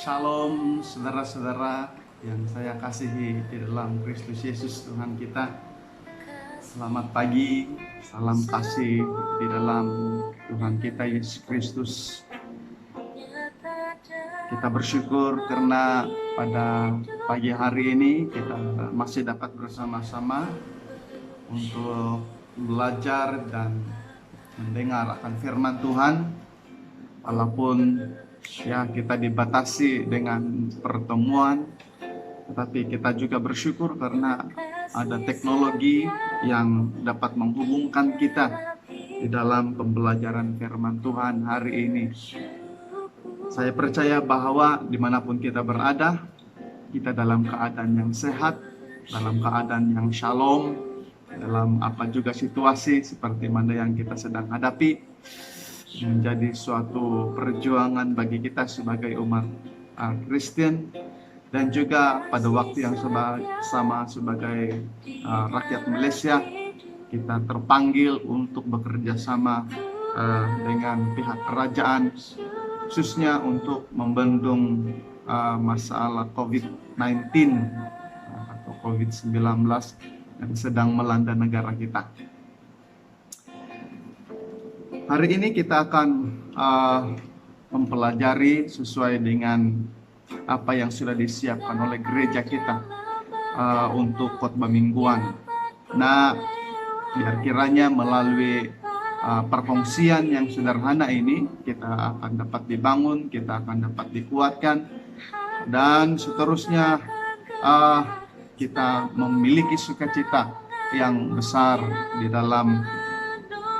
Shalom saudara-saudara yang saya kasihi di dalam Kristus Yesus Tuhan kita. Selamat pagi, salam kasih di dalam Tuhan kita Yesus Kristus. Kita bersyukur karena pada pagi hari ini kita masih dapat bersama-sama untuk belajar dan mendengar akan firman Tuhan. Walaupun ya kita dibatasi dengan pertemuan, tetapi kita juga bersyukur karena ada teknologi yang dapat menghubungkan kita di dalam pembelajaran firman Tuhan hari ini. Saya percaya bahwa dimanapun kita berada, kita dalam keadaan yang sehat, dalam keadaan yang shalom, dalam apa juga situasi seperti mana yang kita sedang hadapi, menjadi suatu perjuangan bagi kita sebagai umat Kristen, dan juga pada waktu yang sama sebagai rakyat Malaysia, kita terpanggil untuk bekerja sama dengan pihak kerajaan, khususnya untuk membendung masalah COVID-19 atau COVID-19 yang sedang melanda negara kita. Hari ini kita akan mempelajari sesuai dengan apa yang sudah disiapkan oleh gereja kita untuk khotbah mingguan. Nah, biar kiranya melalui perkongsian yang sederhana ini kita akan dapat dibangun, kita akan dapat dikuatkan, dan seterusnya kita memiliki sukacita yang besar di dalam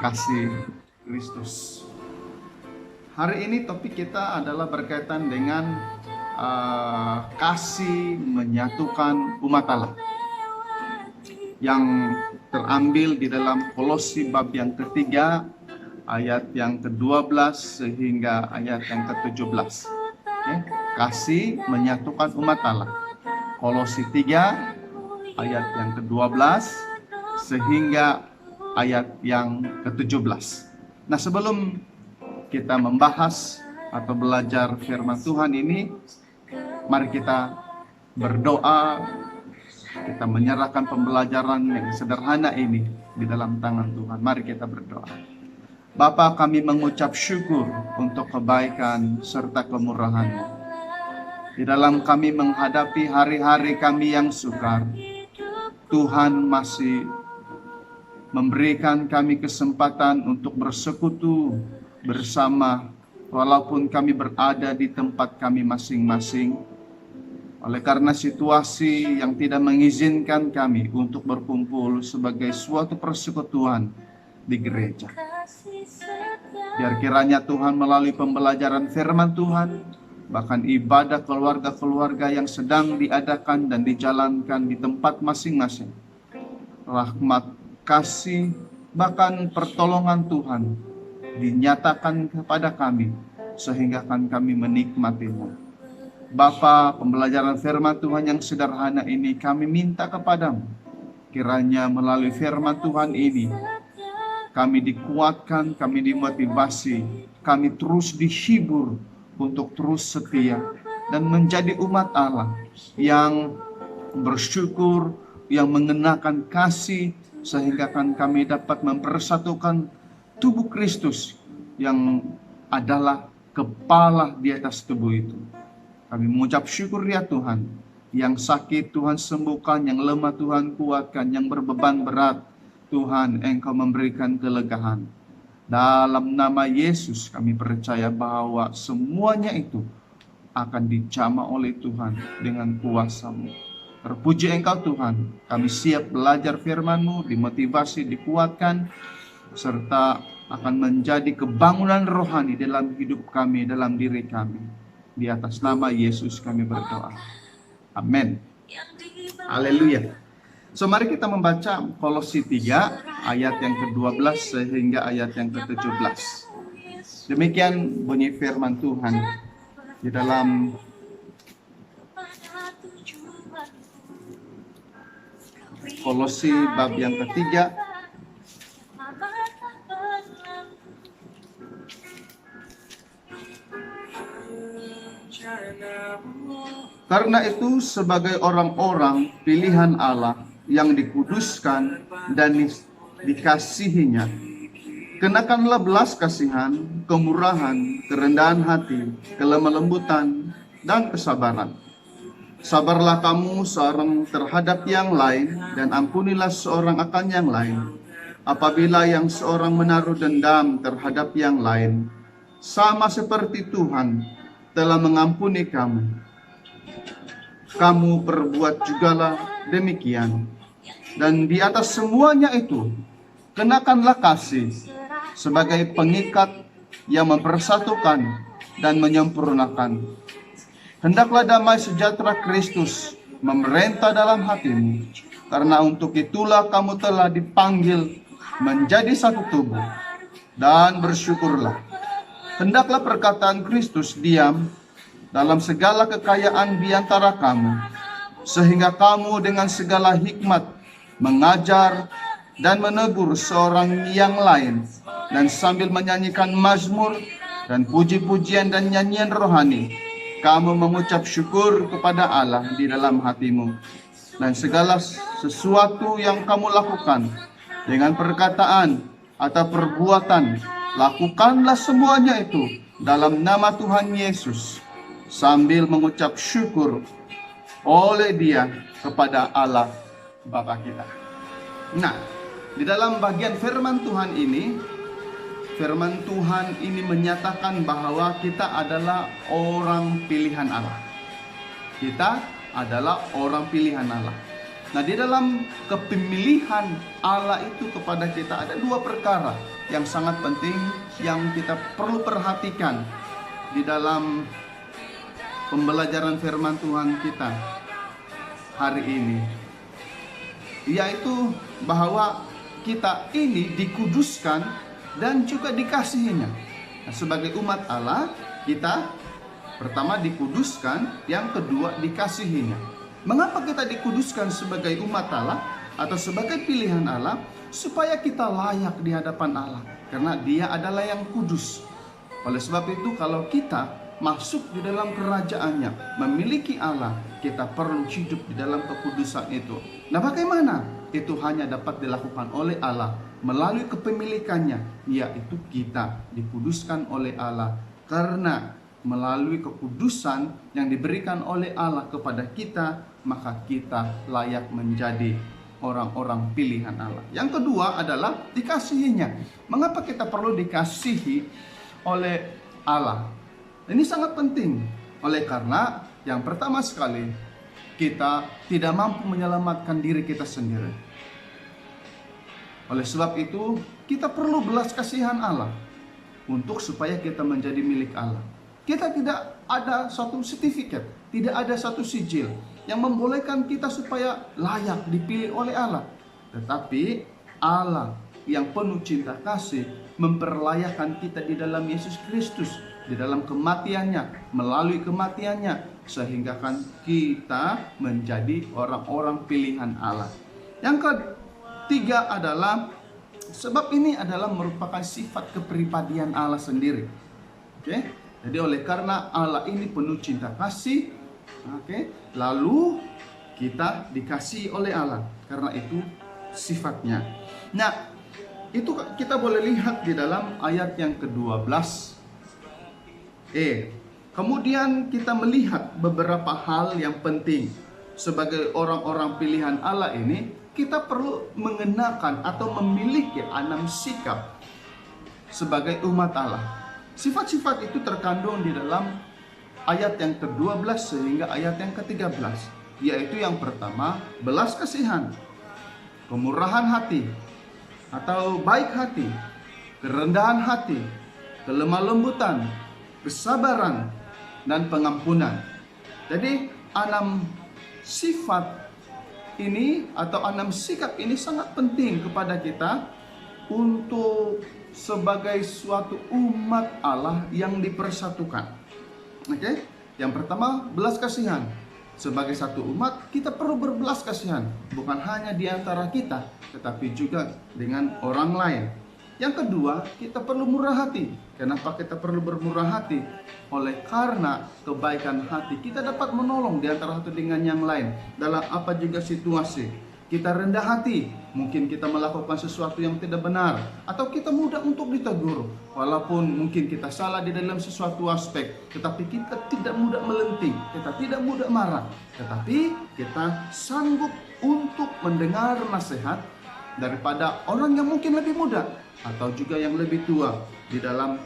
kasih Kristus. Hari ini topik kita adalah berkaitan dengan kasih menyatukan umat Allah, yang terambil di dalam Kolose bab yang ketiga ayat yang ke-12 sehingga ayat yang ke-17. Kasih menyatukan umat Allah, Kolose 3 ayat yang ke-12 sehingga ayat yang ke-17. Nah, sebelum kita membahas atau belajar firman Tuhan ini, mari kita berdoa. Kita menyerahkan pembelajaran yang sederhana ini di dalam tangan Tuhan. Mari kita berdoa. Bapa, kami mengucap syukur untuk kebaikan serta kemurahan-Mu. Di dalam kami menghadapi hari-hari kami yang sukar, Tuhan masih memberikan kami kesempatan untuk bersekutu bersama, walaupun kami berada di tempat kami masing-masing. Oleh karena situasi yang tidak mengizinkan kami untuk berkumpul sebagai suatu persekutuan di gereja, biar kiranya Tuhan melalui pembelajaran firman Tuhan, bahkan ibadah keluarga-keluarga yang sedang diadakan dan dijalankan di tempat masing-masing, rahmat, kasih, bahkan pertolongan Tuhan dinyatakan kepada kami, sehingga akan kami menikmatinya. Bapa, pembelajaran firman Tuhan yang sederhana ini kami minta kepadamu, kiranya melalui firman Tuhan ini kami dikuatkan, kami dimotivasi, kami terus dihibur untuk terus setia dan menjadi umat Allah yang bersyukur, yang mengenakan kasih, sehingga kan kami dapat mempersatukan tubuh Kristus yang adalah kepala di atas tubuh itu. Kami mengucap syukur ya Tuhan, yang sakit Tuhan sembuhkan, yang lemah Tuhan kuatkan, yang berbeban berat Tuhan Engkau memberikan kelegaan. Dalam nama Yesus kami percaya bahwa semuanya itu akan dijamah oleh Tuhan dengan kuasa-Mu. Terpuji Engkau Tuhan, kami siap belajar firman-Mu, dimotivasi, dikuatkan, serta akan menjadi kebangunan rohani dalam hidup kami, dalam diri kami. Di atas nama Yesus kami berdoa. Amin. Haleluya. So, mari kita membaca Kolose 3 ayat yang ke-12 sehingga ayat yang ke-17. Demikian bunyi firman Tuhan di dalam Kolose bab yang ketiga Karena itu sebagai orang-orang pilihan Allah yang dikuduskan dan dikasihinya, kenakanlah belas kasihan, kemurahan, kerendahan hati, kelemah lembutan, dan kesabaran. Sabarlah kamu seorang terhadap yang lain, dan ampunilah seorang akan yang lain. Apabila yang seorang menaruh dendam terhadap yang lain, sama seperti Tuhan telah mengampuni kamu, kamu perbuat jugalah demikian. Dan di atas semuanya itu, kenakanlah kasih sebagai pengikat yang mempersatukan dan menyempurnakan. Hendaklah damai sejahtera Kristus memerintah dalam hatimu, karena untuk itulah kamu telah dipanggil menjadi satu tubuh. Dan bersyukurlah. Hendaklah perkataan Kristus diam dalam segala kekayaan di antara kamu, sehingga kamu dengan segala hikmat mengajar dan menegur seorang yang lain, dan sambil menyanyikan mazmur dan puji-pujian dan nyanyian rohani, kamu mengucap syukur kepada Allah di dalam hatimu. Dan segala sesuatu yang kamu lakukan dengan perkataan atau perbuatan, lakukanlah semuanya itu dalam nama Tuhan Yesus, sambil mengucap syukur oleh Dia kepada Allah Bapa kita. Nah, di dalam bagian firman Tuhan ini menyatakan bahwa kita adalah orang pilihan Allah. Kita adalah orang pilihan Allah. Nah, di dalam kepemilihan Allah itu kepada kita ada dua perkara yang sangat penting yang kita perlu perhatikan di dalam pembelajaran firman Tuhan kita hari ini, yaitu bahwa kita ini dikuduskan dan juga dikasihinya. Nah, sebagai umat Allah, kita pertama dikuduskan, yang kedua dikasihinya. Mengapa kita dikuduskan sebagai umat Allah atau sebagai pilihan Allah? Supaya kita layak di hadapan Allah, karena Dia adalah yang kudus. Oleh sebab itu, kalau kita masuk di dalam kerajaannya, memiliki Allah, kita perlu hidup di dalam kekudusan itu. Nah, bagaimana? Itu hanya dapat dilakukan oleh Allah melalui kepemilikannya, yaitu kita dikuduskan oleh Allah. Karena melalui kekudusan yang diberikan oleh Allah kepada kita, maka kita layak menjadi orang-orang pilihan Allah. Yang kedua adalah dikasihinya. Mengapa kita perlu dikasihi oleh Allah? Ini sangat penting. Oleh karena yang pertama sekali, kita tidak mampu menyelamatkan diri kita sendiri. Oleh sebab itu, kita perlu belas kasihan Allah untuk supaya kita menjadi milik Allah. Kita tidak ada satu sertifikat, tidak ada satu sijil yang membolehkan kita supaya layak dipilih oleh Allah. Tetapi Allah yang penuh cinta kasih memperlayakan kita di dalam Yesus Kristus, di dalam kematiannya, melalui kematiannya, sehingga kan kita menjadi orang-orang pilihan Allah. Yang ketiga adalah, sebab ini adalah merupakan sifat kepribadian Allah sendiri. Oke? Jadi oleh karena Allah ini penuh cinta kasih, lalu kita dikasihi oleh Allah, karena itu sifatnya. Nah, itu kita boleh lihat di dalam ayat yang ke-12. Kemudian kita melihat beberapa hal yang penting. Sebagai orang-orang pilihan Allah ini, kita perlu mengenakan atau memiliki 6 sikap sebagai umat Allah. Sifat-sifat itu terkandung di dalam ayat yang ke-12 sehingga ayat yang ke-13, yaitu yang pertama, belas kasihan, kemurahan hati atau baik hati, kerendahan hati, kelemah lembutan, kesabaran, dan pengampunan. Jadi 6 sifat ini atau 6 sikap ini sangat penting kepada kita untuk sebagai suatu umat Allah yang dipersatukan. Oke? Yang pertama, belas kasihan. Sebagai satu umat, kita perlu berbelas kasihan, bukan hanya di antara kita, tetapi juga dengan orang lain. Yang kedua, kita perlu murah hati. Kenapa kita perlu bermurah hati? Oleh karena kebaikan hati, kita dapat menolong di antara satu dengan yang lain dalam apa juga situasi. Kita rendah hati, mungkin kita melakukan sesuatu yang tidak benar, atau kita mudah untuk ditegur. Walaupun mungkin kita salah di dalam sesuatu aspek, tetapi kita tidak mudah melenting, kita tidak mudah marah, tetapi kita sanggup untuk mendengar nasihat daripada orang yang mungkin lebih muda atau juga yang lebih tua di dalam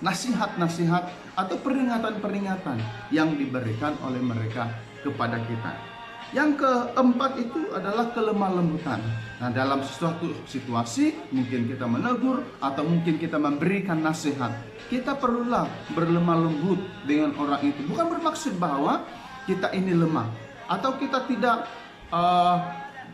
nasihat-nasihat atau peringatan-peringatan yang diberikan oleh mereka kepada kita. Yang keempat itu adalah kelemah lembutan. Nah, dalam suatu situasi mungkin kita menegur atau mungkin kita memberikan nasihat, kita perlulah berlemah lembut dengan orang itu. Bukan bermaksud bahwa kita ini lemah atau kita tidak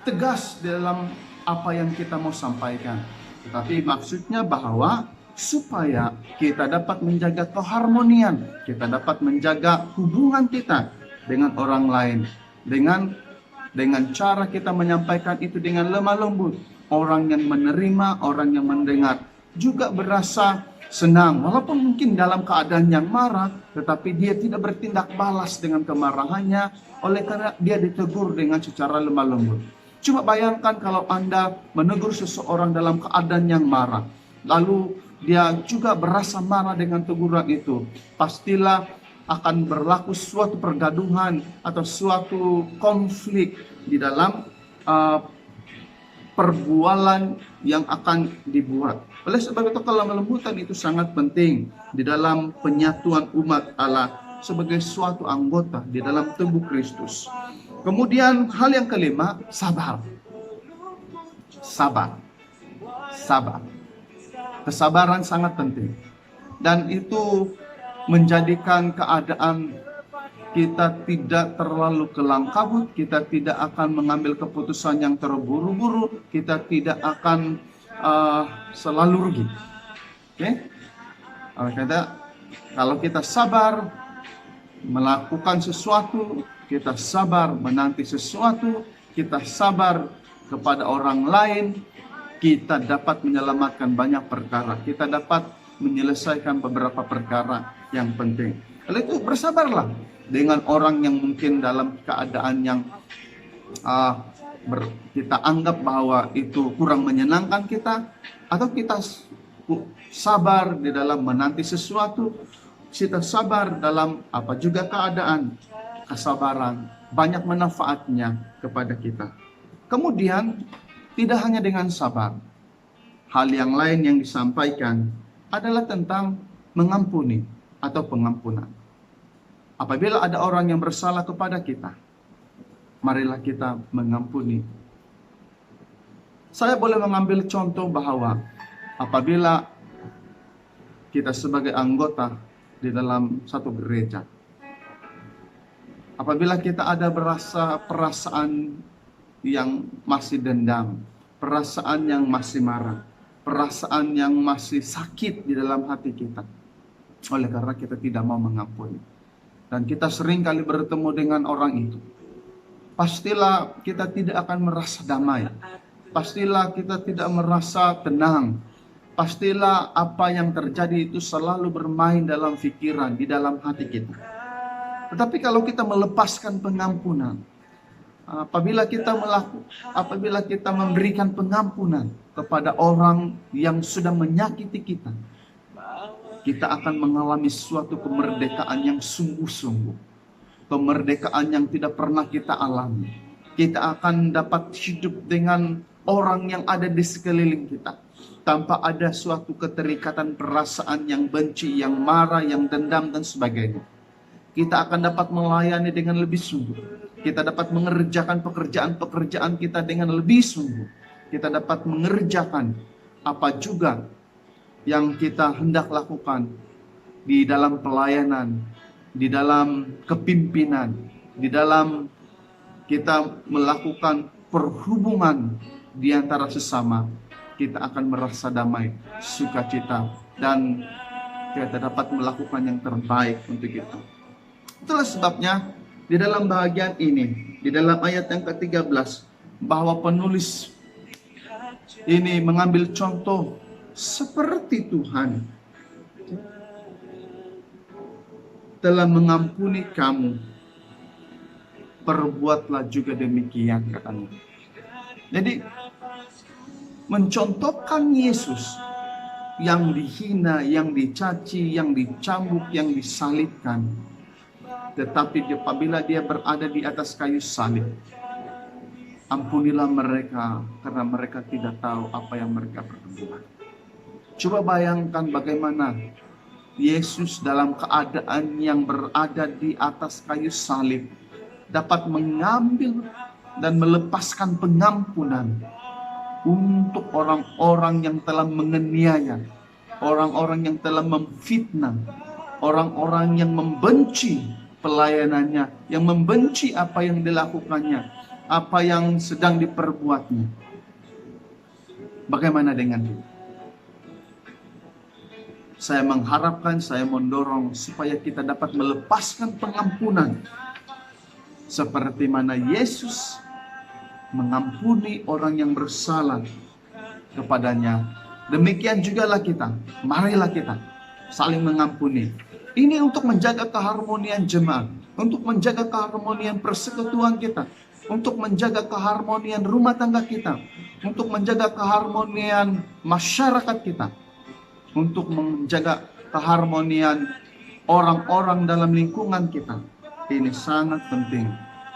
tegas dalam apa yang kita mau sampaikan, tetapi maksudnya bahwa supaya kita dapat menjaga keharmonian, kita dapat menjaga hubungan kita dengan orang lain, dengan cara kita menyampaikan itu dengan lemah lembut, orang yang menerima, orang yang mendengar juga berasa senang, walaupun mungkin dalam keadaan yang marah, tetapi dia tidak bertindak balas dengan kemarahannya, oleh karena dia ditegur dengan secara lemah lembut. Cuma bayangkan kalau Anda menegur seseorang dalam keadaan yang marah, lalu dia juga berasa marah dengan teguran itu, pastilah akan berlaku suatu pergaduhan atau suatu konflik di dalam perbualan yang akan dibuat. Oleh sebab itu kelemah lembutan itu sangat penting di dalam penyatuan umat Allah sebagai suatu anggota di dalam tubuh Kristus. Kemudian hal yang kelima, sabar. Sabar. Sabar. Kesabaran sangat penting. Dan itu menjadikan keadaan kita tidak terlalu kelam kabut, kita tidak akan mengambil keputusan yang terburu-buru, kita tidak akan selalu rugi. Oke? Kalau kita sabar melakukan sesuatu, kita sabar menanti sesuatu, kita sabar kepada orang lain, kita dapat menyelamatkan banyak perkara, kita dapat menyelesaikan beberapa perkara yang penting. Oleh itu bersabarlah dengan orang yang mungkin dalam keadaan yang kita anggap bahwa itu kurang menyenangkan kita, atau kita sabar di dalam menanti sesuatu, kita sabar dalam apa juga keadaan. Kesabaran banyak manfaatnya kepada kita. Kemudian tidak hanya dengan sabar, hal yang lain yang disampaikan adalah tentang mengampuni atau pengampunan. Apabila ada orang yang bersalah kepada kita, marilah kita mengampuni. Saya boleh mengambil contoh bahwa apabila kita sebagai anggota di dalam satu gereja, apabila kita ada perasaan yang masih dendam, perasaan yang masih marah, perasaan yang masih sakit di dalam hati kita, oleh karena kita tidak mau mengampuni, dan kita sering kali bertemu dengan orang itu, pastilah kita tidak akan merasa damai, pastilah kita tidak merasa tenang, pastilah apa yang terjadi itu selalu bermain dalam pikiran, di dalam hati kita. Tetapi kalau kita melepaskan pengampunan, apabila kita memberikan pengampunan kepada orang yang sudah menyakiti kita, kita akan mengalami suatu kemerdekaan yang sungguh-sungguh. Kemerdekaan yang tidak pernah kita alami. Kita akan dapat hidup dengan orang yang ada di sekeliling kita, tanpa ada suatu keterikatan perasaan yang benci, yang marah, yang dendam, dan sebagainya. Kita akan dapat melayani dengan lebih sungguh. Kita dapat mengerjakan pekerjaan-pekerjaan kita dengan lebih sungguh. Kita dapat mengerjakan apa juga yang kita hendak lakukan di dalam pelayanan, di dalam kepimpinan, di dalam kita melakukan perhubungan di antara sesama. Kita akan merasa damai, sukacita, dan kita dapat melakukan yang terbaik untuk kita. Itulah sebabnya di dalam bahagian ini, di dalam ayat yang ke-13, bahwa penulis ini mengambil contoh seperti Tuhan telah mengampuni kamu, perbuatlah juga demikian, katanya. Jadi mencontohkan Yesus yang dihina, yang dicaci, yang dicambuk, yang disalibkan, tetapi apabila dia berada di atas kayu salib, ampunilah mereka karena mereka tidak tahu apa yang mereka perbuat. Coba bayangkan bagaimana Yesus dalam keadaan yang berada di atas kayu salib dapat mengambil dan melepaskan pengampunan untuk orang-orang yang telah menganiaya, orang-orang yang telah memfitnah, orang-orang yang membenci pelayanannya, yang membenci apa yang dilakukannya, apa yang sedang diperbuatnya. Bagaimana dengan itu? Saya mengharapkan, saya mendorong supaya kita dapat melepaskan pengampunan seperti mana Yesus mengampuni orang yang bersalah kepadanya. Demikian jugalah kita. Marilah kita saling mengampuni. Ini untuk menjaga keharmonian jemaat, untuk menjaga keharmonian persekutuan kita, untuk menjaga keharmonian rumah tangga kita, untuk menjaga keharmonian masyarakat kita, untuk menjaga keharmonian orang-orang dalam lingkungan kita. Ini sangat penting.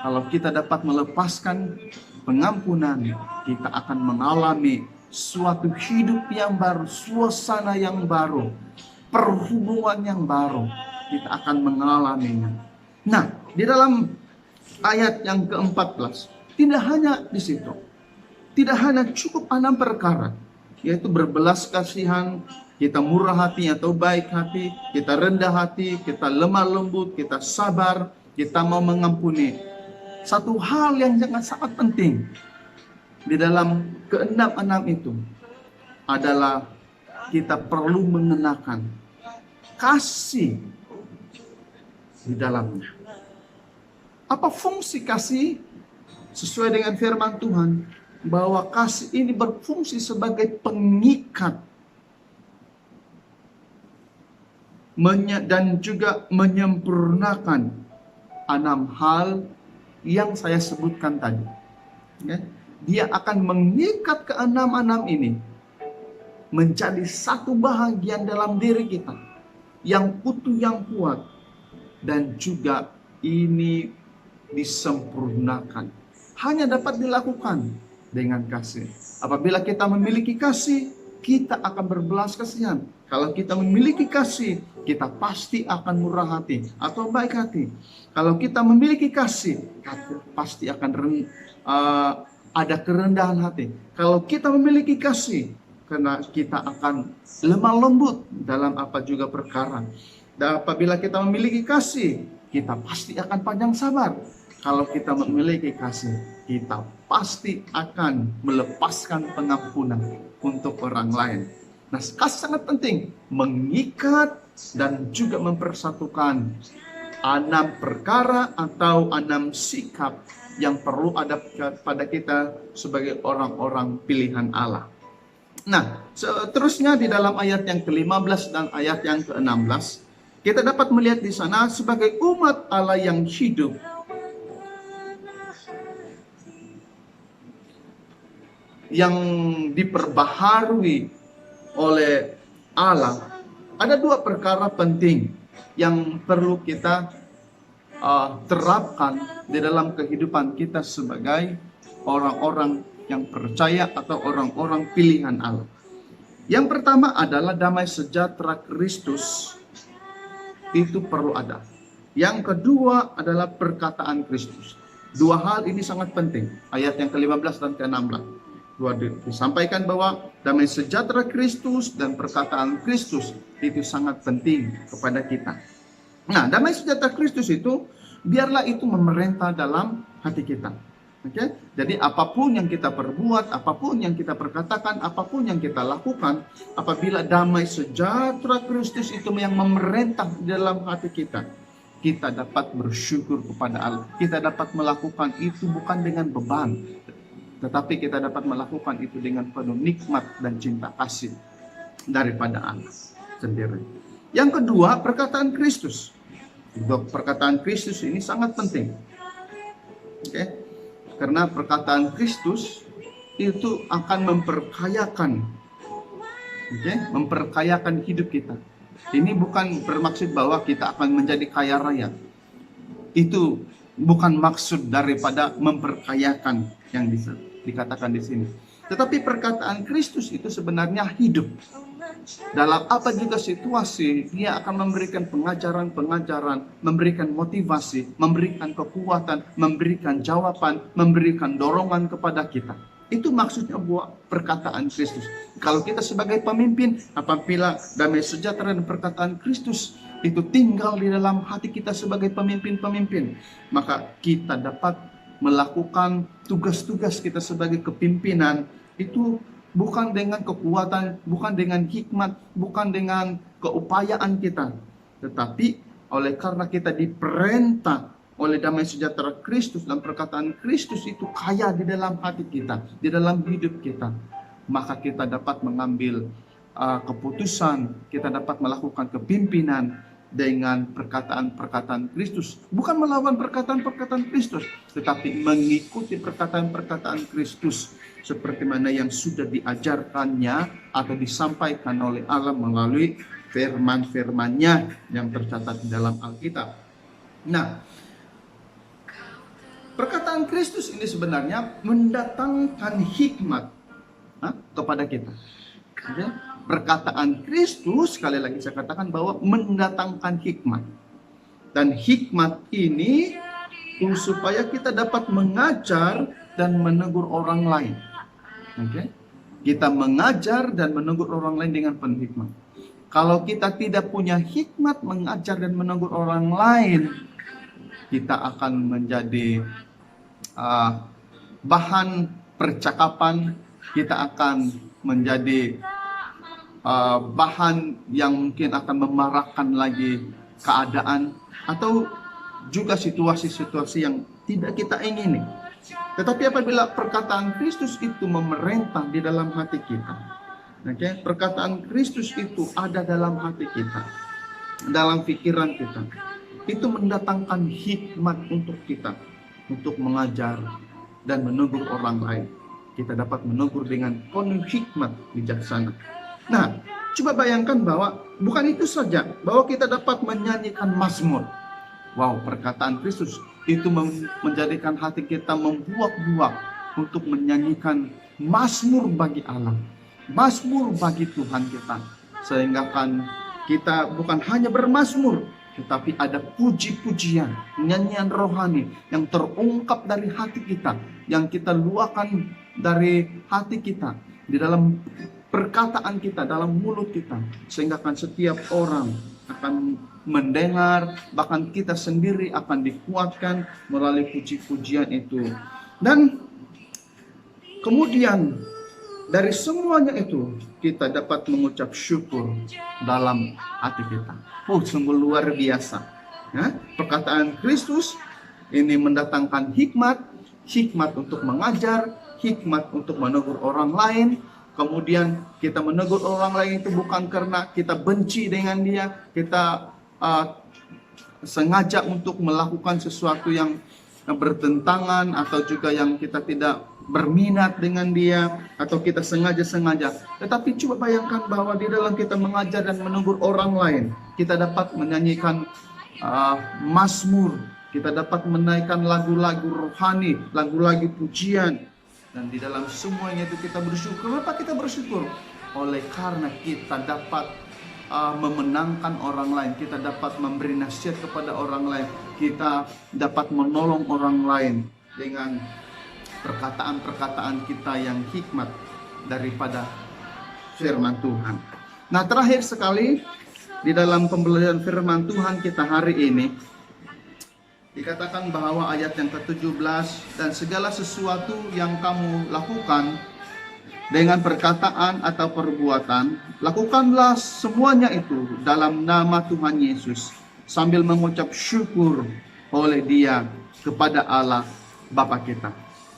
Kalau kita dapat melepaskan pengampunan, kita akan mengalami suatu hidup yang baru, suasana yang baru, perhubungan yang baru. Kita akan mengalaminya. Nah, di dalam ayat yang ke-14, tidak hanya di situ. Tidak hanya cukup 6 perkara, yaitu berbelas kasihan, kita murah hati atau baik hati, kita rendah hati, kita lemah lembut, kita sabar, kita mau mengampuni. Satu hal yang sangat penting di dalam ke-6 itu adalah kita perlu mengenakan kasih di dalamnya. Apa fungsi kasih? Sesuai dengan firman Tuhan, bahwa kasih ini berfungsi sebagai pengikat dan juga menyempurnakan 6 hal yang saya sebutkan tadi. Ya, dia akan mengikat ke-6 ini menjadi satu bahagian dalam diri kita yang utuh, yang kuat, dan juga ini disempurnakan. Hanya dapat dilakukan dengan kasih. Apabila kita memiliki kasih, kita akan berbelas kasihan. Kalau kita memiliki kasih, kita pasti akan murah hati atau baik hati. Kalau kita memiliki kasih, kita pasti akan ada kerendahan hati. Kalau kita memiliki kasih, karena kita akan lemah lembut dalam apa juga perkara. Dan apabila kita memiliki kasih, kita pasti akan panjang sabar. Kalau kita memiliki kasih, kita pasti akan melepaskan pengampunan untuk orang lain. Nah, kasih sangat penting, mengikat dan juga mempersatukan 6 perkara atau 6 sikap yang perlu ada pada kita sebagai orang-orang pilihan Allah. Nah, seterusnya di dalam ayat yang ke-15 dan ayat yang ke-16, kita dapat melihat di sana sebagai umat Allah yang hidup, yang diperbaharui oleh Allah. Ada 2 perkara penting yang perlu kita terapkan di dalam kehidupan kita sebagai orang-orang yang percaya atau orang-orang pilihan Allah. Yang pertama adalah damai sejahtera Kristus, itu perlu ada. Yang kedua adalah perkataan Kristus. 2 hal ini sangat penting. Ayat yang ke-15 dan ke-16. Disampaikan bahwa damai sejahtera Kristus dan perkataan Kristus itu sangat penting kepada kita. Nah, damai sejahtera Kristus itu biarlah itu memerintah dalam hati kita. Oke? Jadi apapun yang kita perbuat, apapun yang kita perkatakan, apapun yang kita lakukan, apabila damai sejahtera Kristus itu yang memerintah dalam hati kita, kita dapat bersyukur kepada Allah. Kita dapat melakukan itu bukan dengan beban, tetapi kita dapat melakukan itu dengan penuh nikmat dan cinta kasih daripada Allah sendiri. Yang kedua, perkataan Kristus. Perkataan Kristus ini sangat penting. Oke? Karena perkataan Kristus itu akan memperkayakan, memperkayakan hidup kita. Ini bukan bermaksud bahwa kita akan menjadi kaya raya. Itu bukan maksud daripada memperkayakan yang dikatakan di sini. Tetapi perkataan Kristus itu sebenarnya hidup. Dalam apa juga situasi, dia akan memberikan pengajaran-pengajaran, memberikan motivasi, memberikan kekuatan, memberikan jawaban, memberikan dorongan kepada kita. Itu maksudnya buat perkataan Kristus. Kalau kita sebagai pemimpin, apabila damai sejahtera dan perkataan Kristus itu tinggal di dalam hati kita sebagai pemimpin-pemimpin, maka kita dapat melakukan tugas-tugas kita sebagai kepimpinan itu bukan dengan kekuatan, bukan dengan hikmat, bukan dengan keupayaan kita, tetapi oleh karena kita diperintah oleh damai sejahtera Kristus dan perkataan Kristus itu kaya di dalam hati kita, di dalam hidup kita, maka kita dapat mengambil keputusan, kita dapat melakukan kepimpinan dengan perkataan-perkataan Kristus, bukan melawan perkataan-perkataan Kristus, tetapi mengikuti perkataan-perkataan Kristus seperti mana yang sudah diajarkannya atau disampaikan oleh Allah melalui firman-firman-Nya yang tercatat di dalam Alkitab. Nah, perkataan Kristus ini sebenarnya mendatangkan hikmat kepada kita. Okay? Perkataan Kristus, sekali lagi saya katakan bahwa mendatangkan hikmat. Dan hikmat ini supaya kita dapat mengajar dan menegur orang lain. Okay? Kita mengajar dan menegur orang lain dengan penuh hikmat. Kalau kita tidak punya hikmat mengajar dan menegur orang lain, kita akan menjadi bahan percakapan, kita akan menjadi bahan yang mungkin akan memarahkan lagi keadaan atau juga situasi-situasi yang tidak kita ingini. Tetapi apabila perkataan Kristus itu memerintah di dalam hati kita, perkataan Kristus itu ada dalam hati kita, dalam pikiran kita, itu mendatangkan hikmat untuk kita, untuk mengajar dan menegur orang lain. Kita dapat menegur dengan penuh hikmat bijaksana. Nah, coba bayangkan bahwa bukan itu saja, bahwa kita dapat menyanyikan mazmur. Wow, perkataan Kristus itu menjadikan hati kita membuak-buak untuk menyanyikan mazmur bagi Allah, mazmur bagi Tuhan kita. Sehingga kan kita bukan hanya bermazmur, tetapi ada puji-pujian, nyanyian rohani yang terungkap dari hati kita, yang kita luahkan dari hati kita, di dalam perkataan kita, dalam mulut kita, sehingga kan setiap orang akan mendengar, bahkan kita sendiri akan dikuatkan melalui puji-pujian itu. Dan kemudian dari semuanya itu kita dapat mengucap syukur dalam hati kita. Sungguh luar biasa. Perkataan Kristus ini mendatangkan hikmat, hikmat untuk mengajar, hikmat untuk menegur orang lain. Kemudian kita menegur orang lain itu bukan karena kita benci dengan dia, kita sengaja untuk melakukan sesuatu yang bertentangan atau juga yang kita tidak berminat dengan dia, atau kita sengaja-sengaja. Tetapi coba bayangkan bahwa di dalam kita mengajar dan menegur orang lain, kita dapat menyanyikan mazmur, kita dapat menaikkan lagu-lagu rohani, lagu-lagu pujian. Dan di dalam semuanya itu kita bersyukur. Kenapa kita bersyukur? Oleh karena kita dapat memenangkan orang lain, kita dapat memberi nasihat kepada orang lain, kita dapat menolong orang lain dengan perkataan-perkataan kita yang hikmat daripada firman Tuhan. Nah, terakhir sekali di dalam pembelajaran firman Tuhan kita hari ini, dikatakan bahwa ayat yang ke-17, dan segala sesuatu yang kamu lakukan dengan perkataan atau perbuatan, lakukanlah semuanya itu dalam nama Tuhan Yesus, sambil mengucap syukur oleh Dia kepada Allah Bapa kita.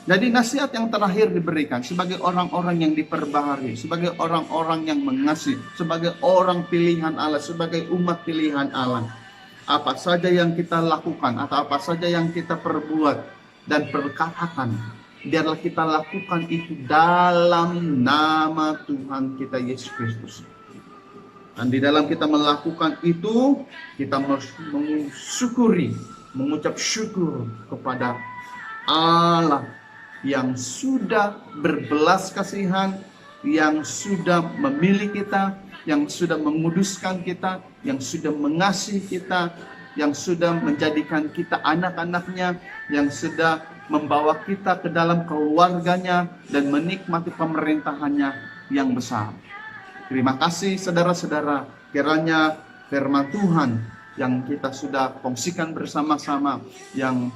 Jadi nasihat yang terakhir diberikan sebagai orang-orang yang diperbaharui, sebagai orang-orang yang mengasihi, sebagai orang pilihan Allah, sebagai umat pilihan Allah. Apa saja yang kita lakukan atau apa saja yang kita perbuat dan perkatakan, biarlah kita lakukan itu dalam nama Tuhan kita Yesus Kristus. Dan di dalam kita melakukan itu, kita mensyukuri, mengucap syukur kepada Allah yang sudah berbelas kasihan, yang sudah memilih kita, yang sudah menguduskan kita, yang sudah mengasihi kita, yang sudah menjadikan kita anak-anaknya, yang sudah membawa kita ke dalam keluarganya dan menikmati pemerintahannya yang besar. Terima kasih saudara-saudara, kiranya firman Tuhan yang kita sudah kongsikan bersama-sama, yang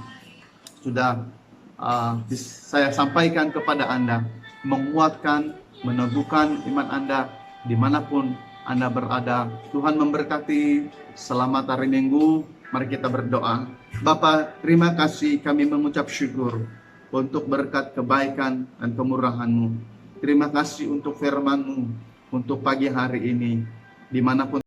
sudah saya sampaikan kepada Anda, menguatkan, meneguhkan iman Anda dimanapun Anda berada. Tuhan memberkati. Selamat hari Minggu. Mari kita berdoa. Bapa, terima kasih, kami mengucap syukur untuk berkat kebaikan dan kemurahan-Mu. Terima kasih untuk firman-Mu untuk pagi hari ini, dimanapun